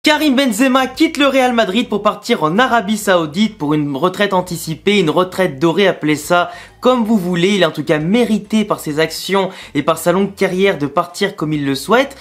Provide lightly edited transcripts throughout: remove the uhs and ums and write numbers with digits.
Karim Benzema quitte le Real Madrid pour partir en Arabie Saoudite pour une retraite anticipée, une retraite dorée, appelez ça comme vous voulez. Il est en tout cas mérité par ses actions et par sa longue carrière de partir comme il le souhaite.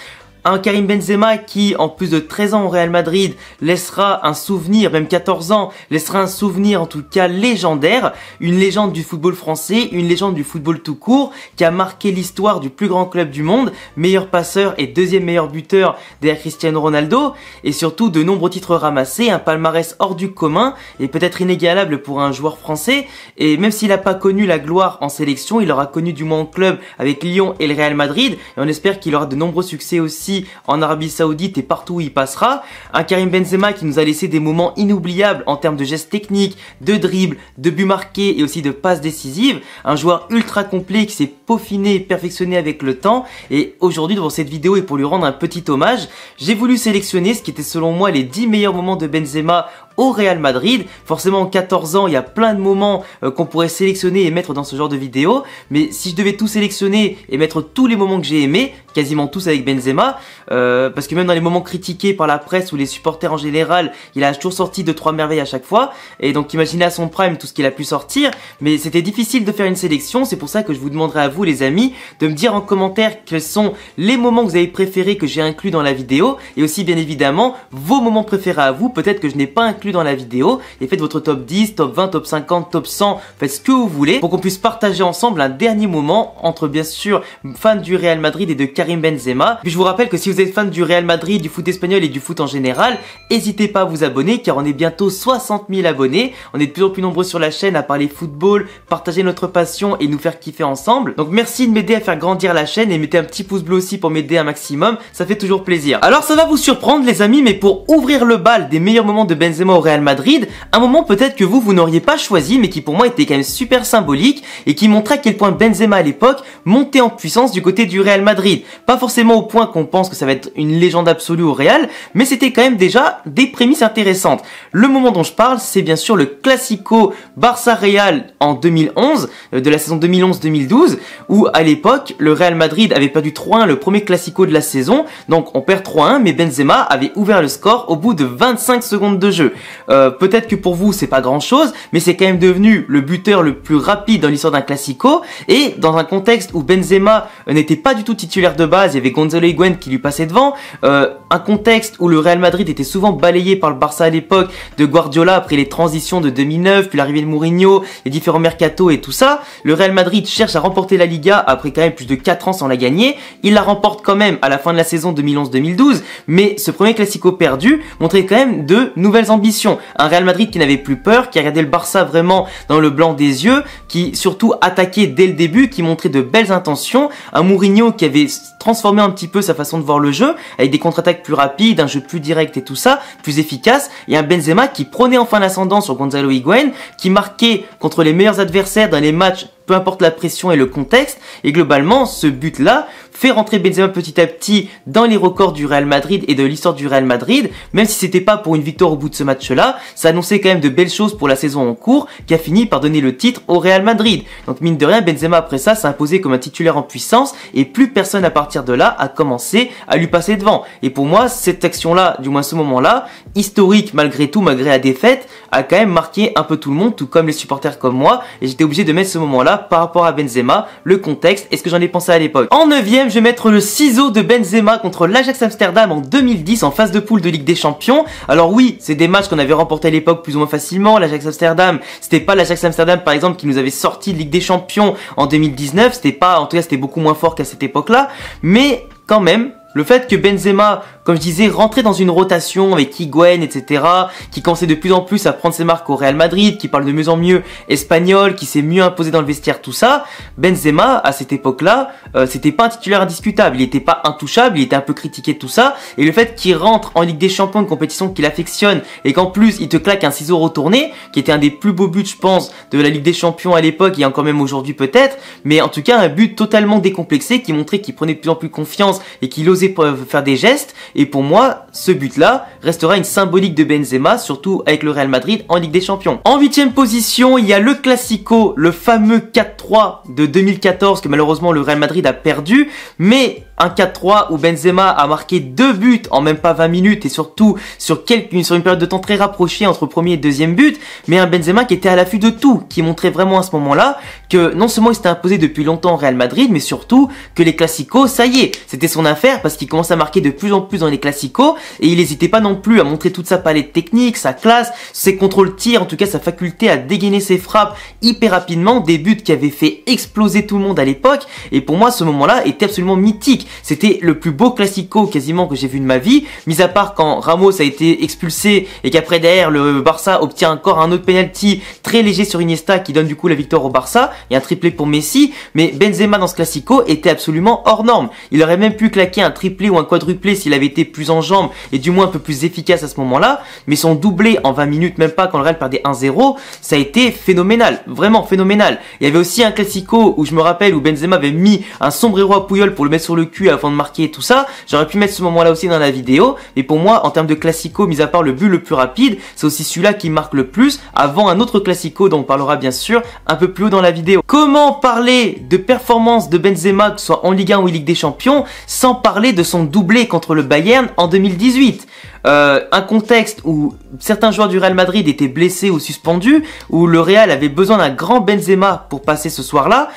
Un Karim Benzema qui, en plus de 13 ans au Real Madrid, laissera un souvenir, même 14 ans, laissera un souvenir en tout cas légendaire, une légende du football français, une légende du football tout court, qui a marqué l'histoire du plus grand club du monde, meilleur passeur et deuxième meilleur buteur derrière Cristiano Ronaldo, et surtout de nombreux titres ramassés, un palmarès hors du commun, et peut-être inégalable pour un joueur français, et même s'il n'a pas connu la gloire en sélection, il aura connu du moins en club avec Lyon et le Real Madrid, et on espère qu'il aura de nombreux succès aussi en Arabie Saoudite et partout où il passera. Un Karim Benzema qui nous a laissé des moments inoubliables en termes de gestes techniques, de dribbles, de buts marqués et aussi de passes décisives. Un joueur ultra complet qui s'est peaufiné et perfectionné avec le temps. Et aujourd'hui, devant cette vidéo et pour lui rendre un petit hommage, j'ai voulu sélectionner ce qui était selon moi les 10 meilleurs moments de Benzema au Real Madrid. Forcément, en 14 ans, il y a plein de moments qu'on pourrait sélectionner et mettre dans ce genre de vidéo. Mais si je devais tout sélectionner et mettre tous les moments que j'ai aimés, quasiment tous avec Benzema, parce que même dans les moments critiqués par la presse ou les supporters en général, il a toujours sorti 2-3 merveilles à chaque fois. Et donc imaginez à son prime tout ce qu'il a pu sortir. Mais c'était difficile de faire une sélection. C'est pour ça que je vous demanderai à vous, les amis, de me dire en commentaire quels sont les moments que vous avez préférés que j'ai inclus dans la vidéo. Et aussi, bien évidemment, vos moments préférés à vous. Peut-être que je n'ai pas inclus dans la vidéo, et faites votre top 10, top 20, top 50, top 100, faites ce que vous voulez pour qu'on puisse partager ensemble un dernier moment entre bien sûr fans du Real Madrid et de Karim Benzema. Puis je vous rappelle que si vous êtes fan du Real Madrid, du foot espagnol et du foot en général, n'hésitez pas à vous abonner car on est bientôt 60 000 abonnés, on est de plus en plus nombreux sur la chaîne à parler football, partager notre passion et nous faire kiffer ensemble. Donc merci de m'aider à faire grandir la chaîne et mettez un petit pouce bleu aussi pour m'aider un maximum, ça fait toujours plaisir. Alors ça va vous surprendre les amis, mais pour ouvrir le bal des meilleurs moments de Benzema au Real Madrid, un moment peut-être que vous n'auriez pas choisi mais qui pour moi était quand même super symbolique et qui montrait à quel point Benzema à l'époque montait en puissance du côté du Real Madrid. Pas forcément au point qu'on pense que ça va être une légende absolue au Real, mais c'était quand même déjà des prémices intéressantes. Le moment dont je parle, c'est bien sûr le Classico Barça-Real en 2011, de la saison 2011-2012, où à l'époque, le Real Madrid avait perdu 3-1 le premier Classico de la saison, donc on perd 3-1, mais Benzema avait ouvert le score au bout de 25 secondes de jeu. Peut-être que pour vous c'est pas grand chose, mais c'est quand même devenu le buteur le plus rapide dans l'histoire d'un Classico, et dans un contexte où Benzema n'était pas du tout titulaire de base, il y avait Gonzalo Higuaín qui lui passait devant, un contexte où le Real Madrid était souvent balayé par le Barça à l'époque de Guardiola après les transitions de 2009, puis l'arrivée de Mourinho, les différents mercatos et tout ça. Le Real Madrid cherche à remporter la Liga après quand même plus de 4 ans sans la gagner, il la remporte quand même à la fin de la saison 2011-2012, mais ce premier Classico perdu montrait quand même de nouvelles ambitions. Un Real Madrid qui n'avait plus peur, qui regardait le Barça vraiment dans le blanc des yeux, qui surtout attaquait dès le début, qui montrait de belles intentions, un Mourinho qui avait transformé un petit peu sa façon de voir le jeu, avec des contre-attaques plus rapides, un jeu plus direct et tout ça, plus efficace, et un Benzema qui prenait enfin l'ascendant sur Gonzalo Higuaín, qui marquait contre les meilleurs adversaires dans les matchs, peu importe la pression et le contexte, et globalement, ce but-là fait rentrer Benzema petit à petit dans les records du Real Madrid et de l'histoire du Real Madrid, même si c'était pas pour une victoire au bout de ce match-là, ça annonçait quand même de belles choses pour la saison en cours, qui a fini par donner le titre au Real Madrid. Donc mine de rien, Benzema après ça s'est imposé comme un titulaire en puissance, et plus personne à partir de là a commencé à lui passer devant. Et pour moi, cette action-là, du moins ce moment-là, historique malgré tout, malgré la défaite, a quand même marqué un peu tout le monde, tout comme les supporters comme moi, et j'étais obligé de mettre ce moment-là par rapport à Benzema, le contexte et ce que j'en ai pensé à l'époque. En 9ème, je vais mettre le ciseau de Benzema contre l'Ajax Amsterdam en 2010 en phase de poule de Ligue des Champions. Alors oui, c'est des matchs qu'on avait remportés à l'époque plus ou moins facilement. L'Ajax Amsterdam, c'était pas l'Ajax Amsterdam par exemple qui nous avait sorti de Ligue des Champions en 2019, c'était pas, en tout cas c'était beaucoup moins fort qu'à cette époque-là, mais quand même, le fait que Benzema, comme je disais, rentrait dans une rotation avec Higuaín, etc., qui commençait de plus en plus à prendre ses marques au Real Madrid, qui parle de mieux en mieux espagnol, qui s'est mieux imposé dans le vestiaire, tout ça, Benzema, à cette époque-là, c'était pas un titulaire indiscutable, il était pas intouchable, il était un peu critiqué, tout ça, et le fait qu'il rentre en Ligue des Champions, une compétition qu'il affectionne, et qu'en plus, il te claque un ciseau retourné, qui était un des plus beaux buts, je pense, de la Ligue des Champions à l'époque, et encore même aujourd'hui peut-être, mais en tout cas, un but totalement décomplexé, qui montrait qu'il prenait de plus en plus confiance, et qu'il osait oser faire des gestes. Et pour moi, ce but-là restera une symbolique de Benzema, surtout avec le Real Madrid en Ligue des Champions. En 8e position, il y a le Classico, le fameux 4-3 de 2014 que malheureusement le Real Madrid a perdu. Mais un 4-3 où Benzema a marqué 2 buts en même pas 20 minutes et surtout sur une période de temps très rapprochée entre premier et deuxième but, mais un Benzema qui était à l'affût de tout, qui montrait vraiment à ce moment-là que non seulement il s'était imposé depuis longtemps au Real Madrid, mais surtout que les Classicos, ça y est, c'était son affaire parce qu'il commençait à marquer de plus en plus dans les Classicos et il n'hésitait pas non plus à montrer toute sa palette technique, sa classe, ses contrôles tir, en tout cas sa faculté à dégainer ses frappes hyper rapidement, des buts qui avaient fait exploser tout le monde à l'époque. Et pour moi, ce moment-là était absolument mythique. C'était le plus beau Classico quasiment que j'ai vu de ma vie, mis à part quand Ramos a été expulsé et qu'après derrière le Barça obtient encore un autre penalty très léger sur Iniesta qui donne du coup la victoire au Barça et un triplé pour Messi. Mais Benzema dans ce Classico était absolument hors norme. Il aurait même pu claquer un triplé ou un quadruplé s'il avait été plus en jambes et du moins un peu plus efficace à ce moment-là. Mais son doublé en 20 minutes, même pas quand le Real perdait 1-0, ça a été phénoménal, vraiment phénoménal. Il y avait aussi un Classico où je me rappelle où Benzema avait mis un sombrero à Puyol pour le mettre sur le cul avant de marquer et tout ça. J'aurais pu mettre ce moment-là aussi dans la vidéo. Mais pour moi, en termes de Classico, mis à part le but le plus rapide, c'est aussi celui-là qui marque le plus avant un autre Classico dont on parlera bien sûr un peu plus haut dans la vidéo. Comment parler de performance de Benzema, que ce soit en Ligue 1 ou en Ligue des Champions, sans parler de son doublé contre le Bayern en 2018? Un contexte où certains joueurs du Real Madrid étaient blessés ou suspendus, où le Real avait besoin d'un grand Benzema pour passer ce soir-là.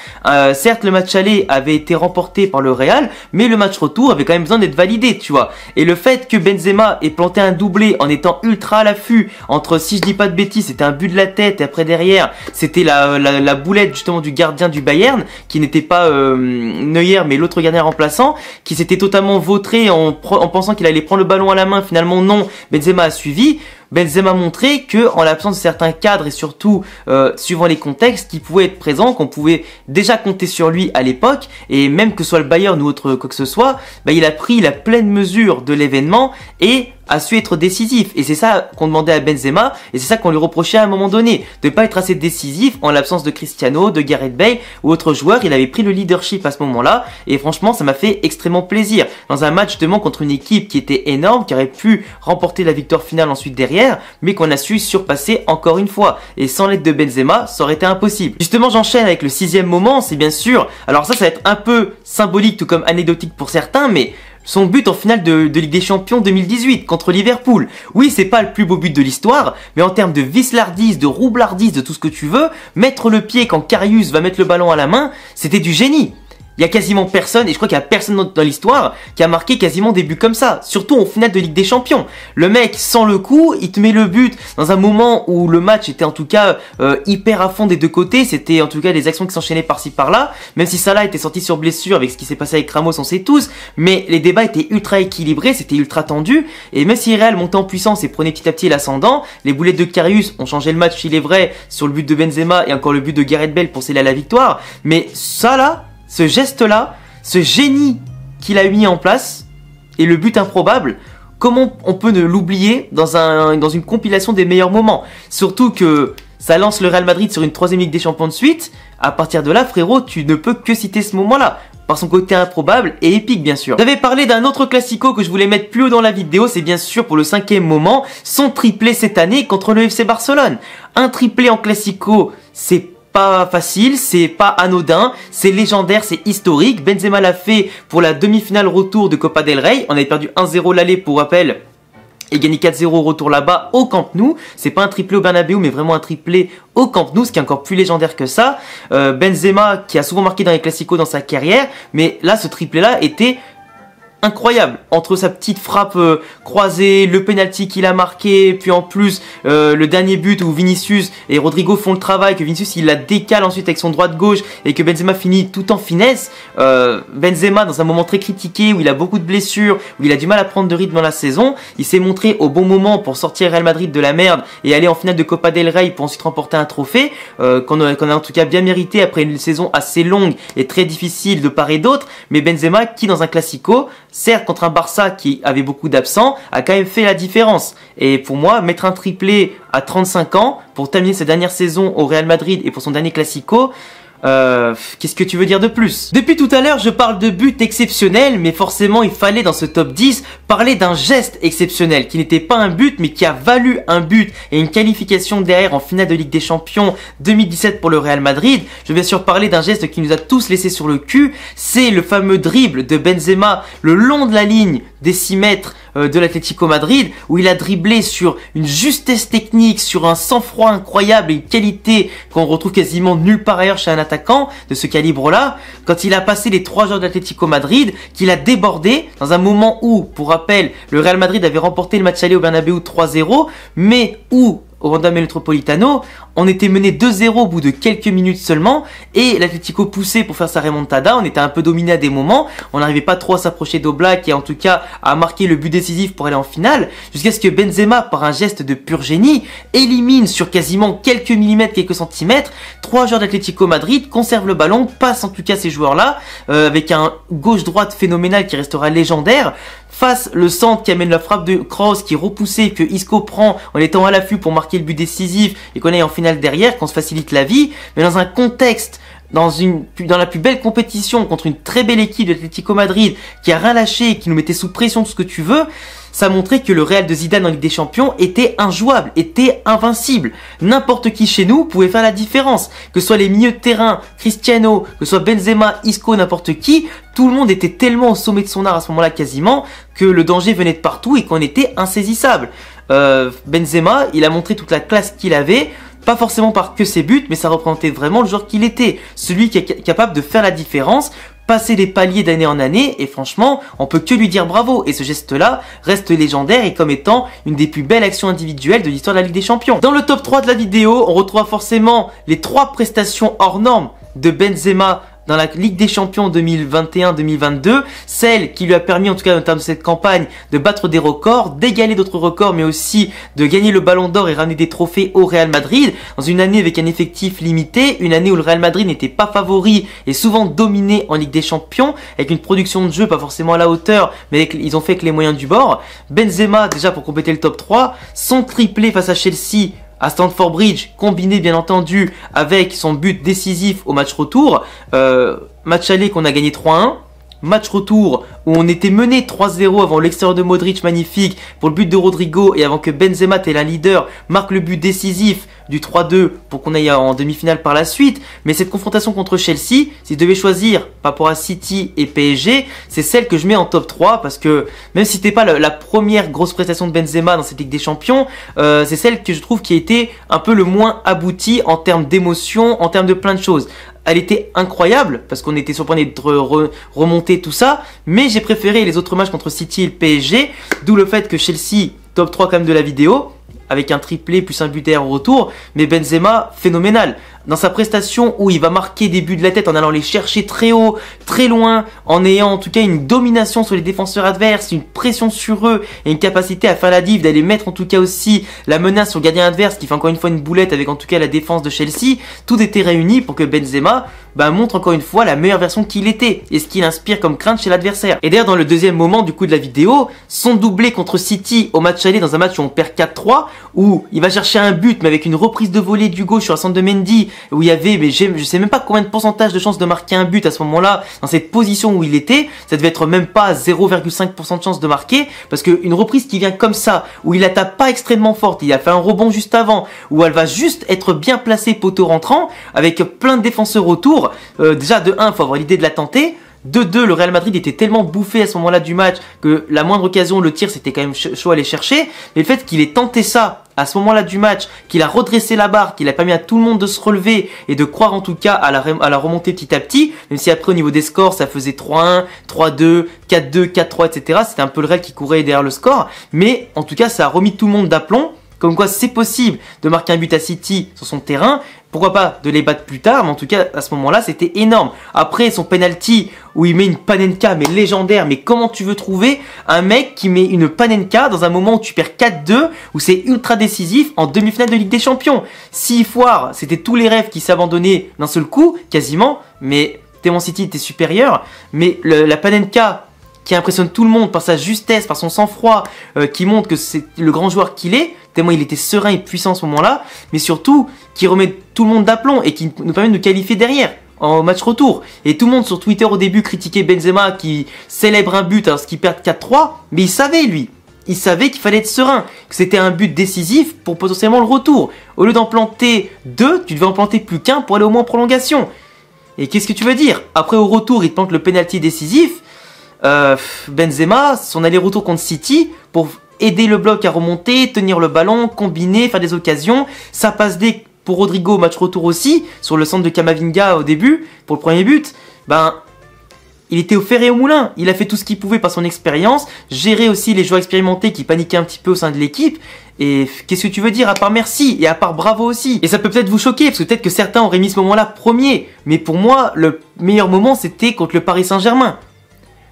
Certes, le match aller avait été remporté par le Real, mais le match retour avait quand même besoin d'être validé, tu vois. Et le fait que Benzema ait planté un doublé en étant ultra à l'affût, entre, si je dis pas de bêtises, c'était un but de la tête et après derrière, c'était la boulette justement du gardien du Bayern, qui n'était pas Neuer, mais l'autre gardien remplaçant, qui s'était totalement vautré en pensant qu'il allait prendre le ballon à la main, finalement non, Benzema a suivi. Benzema a montré que, en l'absence de certains cadres et surtout suivant les contextes, qui pouvaient être présents, qu'on pouvait déjà compter sur lui à l'époque, et même que ce soit le Bayern ou autre quoi que ce soit, bah, il a pris la pleine mesure de l'événement et a su être décisif. Et c'est ça qu'on demandait à Benzema, et c'est ça qu'on lui reprochait à un moment donné, de pas être assez décisif en l'absence de Cristiano, de Gareth Bale ou autres joueurs. Il avait pris le leadership à ce moment-là, et franchement ça m'a fait extrêmement plaisir. Dans un match justement contre une équipe qui était énorme, qui aurait pu remporter la victoire finale ensuite derrière, mais qu'on a su surpasser encore une fois. Et sans l'aide de Benzema, ça aurait été impossible. Justement, j'enchaîne avec le 6e moment, c'est bien sûr, alors ça va être un peu symbolique tout comme anecdotique pour certains, mais son but en finale de Ligue des Champions 2018 contre Liverpool. Oui, c'est pas le plus beau but de l'histoire, mais en termes de vislardise, de roublardise, de tout ce que tu veux, mettre le pied quand Karius va mettre le ballon à la main, c'était du génie. Il y a quasiment personne, et je crois qu'il y a personne dans l'histoire qui a marqué quasiment des buts comme ça, surtout en finale de Ligue des Champions. Le mec, sans le coup, il te met le but dans un moment où le match était en tout cas hyper à fond des deux côtés, c'était en tout cas des actions qui s'enchaînaient par-ci par-là, même si Salah était sorti sur blessure avec ce qui s'est passé avec Ramos, on sait tous, mais les débats étaient ultra équilibrés, c'était ultra tendu, et même si Real montait en puissance et prenait petit à petit l'ascendant, les boulettes de Karius ont changé le match, il est vrai, sur le but de Benzema et encore le but de Gareth Bale pour sceller la victoire, mais ça là, ce geste-là, ce génie qu'il a mis en place, et le but improbable, comment on peut ne l'oublier dans une compilation des meilleurs moments? Surtout que ça lance le Real Madrid sur une 3e Ligue des Champions de suite. À partir de là, frérot, tu ne peux que citer ce moment-là, par son côté improbable et épique bien sûr. J'avais parlé d'un autre Classico que je voulais mettre plus haut dans la vidéo, c'est bien sûr pour le 5e moment, son triplé cette année contre le FC Barcelone. Un triplé en Classico, c'est pas facile, c'est pas anodin, c'est légendaire, c'est historique. Benzema l'a fait pour la demi-finale retour de Copa del Rey. On avait perdu 1-0 l'aller pour rappel et gagné 4-0 au retour là-bas au Camp Nou. C'est pas un triplé au Bernabéu mais vraiment un triplé au Camp Nou, ce qui est encore plus légendaire que ça. Benzema qui a souvent marqué dans les Classicos dans sa carrière, mais là ce triplé là était incroyable, entre sa petite frappe croisée, le penalty qu'il a marqué, puis en plus le dernier but où Vinicius et Rodrigo font le travail, que Vinicius il la décale ensuite avec son droit de gauche et que Benzema finit tout en finesse. Benzema dans un moment très critiqué où il a beaucoup de blessures, où il a du mal à prendre de rythme dans la saison, il s'est montré au bon moment pour sortir Real Madrid de la merde et aller en finale de Copa del Rey pour ensuite remporter un trophée qu'on a en tout cas bien mérité après une saison assez longue et très difficile de part et d'autre. Mais Benzema qui dans un Classico, certes contre un Barça qui avait beaucoup d'absents, a quand même fait la différence. Et pour moi, mettre un triplé à 35 ans pour terminer sa dernière saison au Real Madrid et pour son dernier Classico, Qu'est-ce que tu veux dire de plus? Depuis tout à l'heure, je parle de buts exceptionnels, mais forcément, il fallait dans ce top 10 parler d'un geste exceptionnel, qui n'était pas un but, mais qui a valu un but et une qualification derrière en finale de Ligue des Champions 2017 pour le Real Madrid. Je vais bien sûr parler d'un geste qui nous a tous laissé sur le cul, c'est le fameux dribble de Benzema le long de la ligne des 6 mètres de l'Atlético Madrid, où il a dribblé sur une justesse technique, sur un sang-froid incroyable et une qualité qu'on retrouve quasiment nulle part ailleurs chez un attaquant de ce calibre-là, quand il a passé les 3 joueurs de l'Atlético Madrid, qu'il a débordé dans un moment où, pour rappel, le Real Madrid avait remporté le match aller au Bernabéu 3-0, mais où au Wanda Metropolitano, on était mené 2-0 au bout de quelques minutes seulement et l'Atlético poussait pour faire sa remontada, on était un peu dominé à des moments, on n'arrivait pas trop à s'approcher d'Oblak et en tout cas à marquer le but décisif pour aller en finale, jusqu'à ce que Benzema, par un geste de pur génie, élimine sur quasiment quelques millimètres, quelques centimètres, 3 joueurs d'Atlético Madrid, conserve le ballon, passe en tout cas ces joueurs-là, avec un gauche-droite phénoménal qui restera légendaire, fasse le centre qui amène la frappe de Kroos qui est repoussée, que Isco prend en étant à l'affût pour marquer le but décisif et qu'on aille en finale derrière, qu'on se facilite la vie, mais dans un contexte, dans la plus belle compétition contre une très belle équipe de l'Atlético Madrid qui a rien lâché et qui nous mettait sous pression, tout ce que tu veux, ça montrait que le Real de Zidane en Ligue des Champions était injouable, était invincible. N'importe qui chez nous pouvait faire la différence. Que ce soit les milieux de terrain, Cristiano, que ce soit Benzema, Isco, n'importe qui, tout le monde était tellement au sommet de son art à ce moment-là quasiment que le danger venait de partout et qu'on était insaisissable. Benzema, il a montré toute la classe qu'il avait, pas forcément par que ses buts, mais ça représentait vraiment le joueur qu'il était. Celui qui est capable de faire la différence, passer les paliers d'année en année, et franchement, on peut que lui dire bravo. Et ce geste-là reste légendaire et comme étant une des plus belles actions individuelles de l'histoire de la Ligue des Champions. Dans le top 3 de la vidéo, on retrouve forcément les 3 prestations hors normes de Benzema dans la Ligue des Champions 2021-2022, celle qui lui a permis, en tout cas en termes de cette campagne, de battre des records, d'égaler d'autres records, mais aussi de gagner le Ballon d'Or et ramener des trophées au Real Madrid, dans une année avec un effectif limité, une année où le Real Madrid n'était pas favori et souvent dominé en Ligue des Champions, avec une production de jeu pas forcément à la hauteur, mais ils ont fait que les moyens du bord. Benzema, déjà pour compléter le top 3, son triplé face à Chelsea, à Stamford Bridge, combiné bien entendu avec son but décisif au match retour, match aller qu'on a gagné 3-1, match retour où on était mené 3-0 avant l'extérieur de Modric magnifique pour le but de Rodrigo et avant que Benzema, tel un leader, marque le but décisif du 3-2 pour qu'on aille en demi-finale par la suite. Mais cette confrontation contre Chelsea, si je devais choisir par rapport à City et PSG, c'est celle que je mets en top 3 parce que même si c'était pas la première grosse prestation de Benzema dans cette Ligue des Champions, c'est celle que je trouve qui a été un peu le moins aboutie en termes d'émotion, en termes de plein de choses. Elle était incroyable parce qu'on était surpris d'être remonté tout ça, mais j'ai préféré les autres matchs contre City et le PSG, d'où le fait que Chelsea, top 3 quand même de la vidéo, avec un triplé plus un but derrière au retour, mais Benzema, phénoménal. Dans sa prestation où il va marquer des buts de la tête en allant les chercher très haut, très loin, en ayant en tout cas une domination sur les défenseurs adverses, une pression sur eux et une capacité à faire la div, d'aller mettre en tout cas aussi la menace sur le gardien adverse qui fait encore une fois une boulette avec en tout cas la défense de Chelsea, tout était réuni pour que Benzema montre encore une fois la meilleure version qu'il était et ce qu'il inspire comme crainte chez l'adversaire. Et d'ailleurs dans le deuxième moment du coup de la vidéo, son doublé contre City au match aller dans un match où on perd 4-3, où il va chercher un but mais avec une reprise de volée du gauche sur un centre de Mendy, où il y avait, mais je sais même pas combien de pourcentage de chances de marquer un but à ce moment-là, dans cette position où il était, ça devait être même pas 0,5% de chance de marquer, parce qu'une reprise qui vient comme ça, où il la tape pas extrêmement forte, il a fait un rebond juste avant, où elle va juste être bien placée poteau rentrant, avec plein de défenseurs autour, déjà de 1, il faut avoir l'idée de la tenter, de 2, le Real Madrid était tellement bouffé à ce moment-là du match que la moindre occasion, le tir, c'était quand même chaud à aller chercher. Mais le fait qu'il ait tenté ça à ce moment-là du match, qu'il a redressé la barre, qu'il a permis à tout le monde de se relever et de croire en tout cas à la remontée petit à petit, même si après au niveau des scores, ça faisait 3-1, 3-2, 4-2, 4-3, etc. C'était un peu le Real qui courait derrière le score. Mais en tout cas, ça a remis tout le monde d'aplomb. Comme quoi c'est possible de marquer un but à City sur son terrain, pourquoi pas de les battre plus tard, mais en tout cas à ce moment-là c'était énorme. Après son penalty où il met une panenka mais légendaire, mais comment tu veux trouver un mec qui met une panenka dans un moment où tu perds 4-2, où c'est ultra décisif en demi-finale de Ligue des Champions. Si foire, c'était tous les rêves qui s'abandonnaient d'un seul coup, quasiment, mais Témoin City était supérieur, mais la panenka qui impressionne tout le monde par sa justesse, par son sang-froid, qui montre que c'est le grand joueur qu'il est, tellement il était serein et puissant à ce moment-là, mais surtout qui remet tout le monde d'aplomb et qui nous permet de nous qualifier derrière. en match retour. Et tout le monde sur Twitter au début critiquait Benzema qui célèbre un but alors qu'il perd 4-3, mais il savait lui. Il savait qu'il fallait être serein, que c'était un but décisif pour potentiellement le retour. Au lieu d'en planter 2, tu devais en planter plus qu'un pour aller au moins en prolongation. Et qu'est-ce que tu veux dire? Après au retour, il te plante le penalty décisif. Benzema, son aller-retour contre City, pour aider le bloc à remonter, tenir le ballon, combiner, faire des occasions. Ça passe D pour Rodrigo au match retour aussi, sur le centre de Camavinga au début, pour le premier but. Il était au fer et au moulin. Il a fait tout ce qu'il pouvait par son expérience, gérer aussi les joueurs expérimentés qui paniquaient un petit peu au sein de l'équipe. Et qu'est-ce que tu veux dire à part merci et à part bravo aussi? Et ça peut peut-être vous choquer parce que peut-être que certains auraient mis ce moment-là premier. Mais pour moi, le meilleur moment c'était contre le Paris Saint-Germain.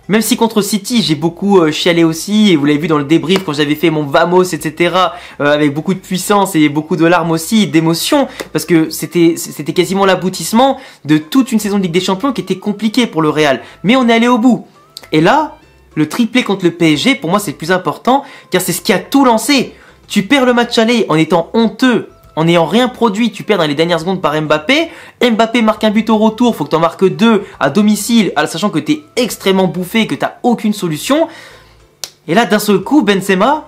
Même si contre City, j'ai beaucoup chialé aussi, et vous l'avez vu dans le débrief quand j'avais fait mon Vamos, etc., avec beaucoup de puissance et beaucoup de larmes aussi, d'émotion, parce que c'était quasiment l'aboutissement de toute une saison de Ligue des Champions qui était compliquée pour le Real. Mais on est allé au bout. Et là, le triplé contre le PSG, pour moi c'est le plus important, car c'est ce qui a tout lancé. Tu perds le match aller en étant honteux, en n'ayant rien produit, tu perds dans les dernières secondes par Mbappé. Mbappé marque un but au retour, faut que tu en marques 2 à domicile, sachant que tu es extrêmement bouffé, que tu n'as aucune solution. Et là, d'un seul coup, Benzema,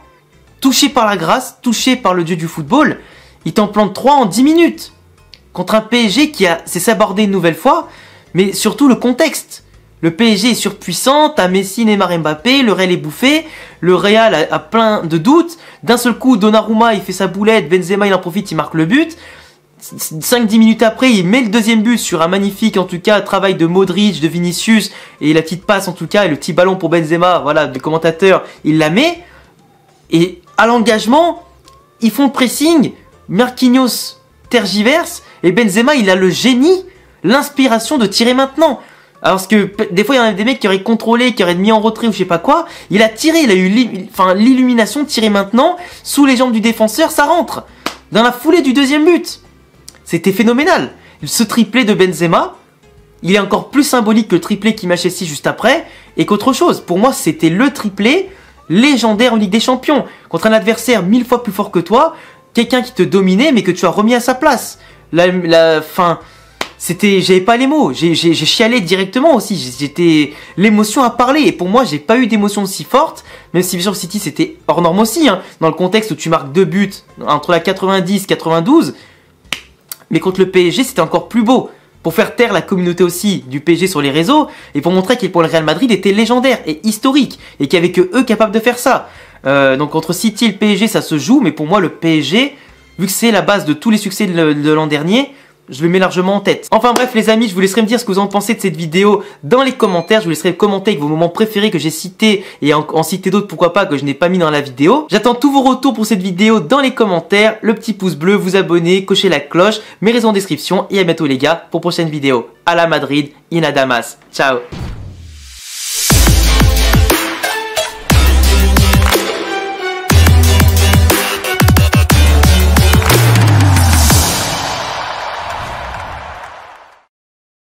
touché par la grâce, touché par le dieu du football, il t'en plante 3 en 10 minutes. Contre un PSG qui s'est sabordé une nouvelle fois, mais surtout le contexte. Le PSG est surpuissant, t'as Messi, Neymar, Mbappé, le Real est bouffé, le Real a plein de doutes. D'un seul coup, Donnarumma, il fait sa boulette, Benzema, il en profite, il marque le but. 5-10 minutes après, il met le deuxième but sur un magnifique, en tout cas, travail de Modric, de Vinicius, et la petite passe, en tout cas, et le petit ballon pour Benzema, voilà, le commentateur, il la met. Et à l'engagement, ils font le pressing, Marquinhos tergiverse, et Benzema, il a le génie, l'inspiration de tirer maintenant. Alors que des fois il y en a des mecs qui auraient contrôlé, qui auraient mis en retrait ou je sais pas quoi. Il a tiré, il a eu l'illumination de tirer maintenant sous les jambes du défenseur, ça rentre dans la foulée du deuxième but. C'était phénoménal. Ce triplé de Benzema, il est encore plus symbolique que le triplé qui match Chelsea juste après et qu'autre chose. Pour moi, c'était le triplé légendaire en Ligue des Champions contre un adversaire 1000 fois plus fort que toi, quelqu'un qui te dominait mais que tu as remis à sa place. J'avais pas les mots, j'ai chialé directement aussi, l'émotion a parlé, et pour moi j'ai pas eu d'émotion aussi forte, même si sur City c'était hors norme aussi, hein, dans le contexte où tu marques 2 buts entre la 90 et 92, mais contre le PSG c'était encore plus beau, pour faire taire la communauté aussi du PSG sur les réseaux, et pour montrer pour le Real Madrid était légendaire et historique, et qu'il y avait que eux capables de faire ça. Donc entre City et le PSG ça se joue, mais pour moi le PSG, vu que c'est la base de tous les succès de l'an dernier, je le mets largement en tête. Enfin bref les amis, je vous laisserai me dire ce que vous en pensez de cette vidéo dans les commentaires. Je vous laisserai commenter avec vos moments préférés que j'ai cités et en citer d'autres pourquoi pas que je n'ai pas mis dans la vidéo. J'attends tous vos retours pour cette vidéo dans les commentaires. Le petit pouce bleu, vous abonner, cocher la cloche, mes réseaux en description et à bientôt les gars pour prochaine vidéo. À la Madrid, in Damas. Ciao.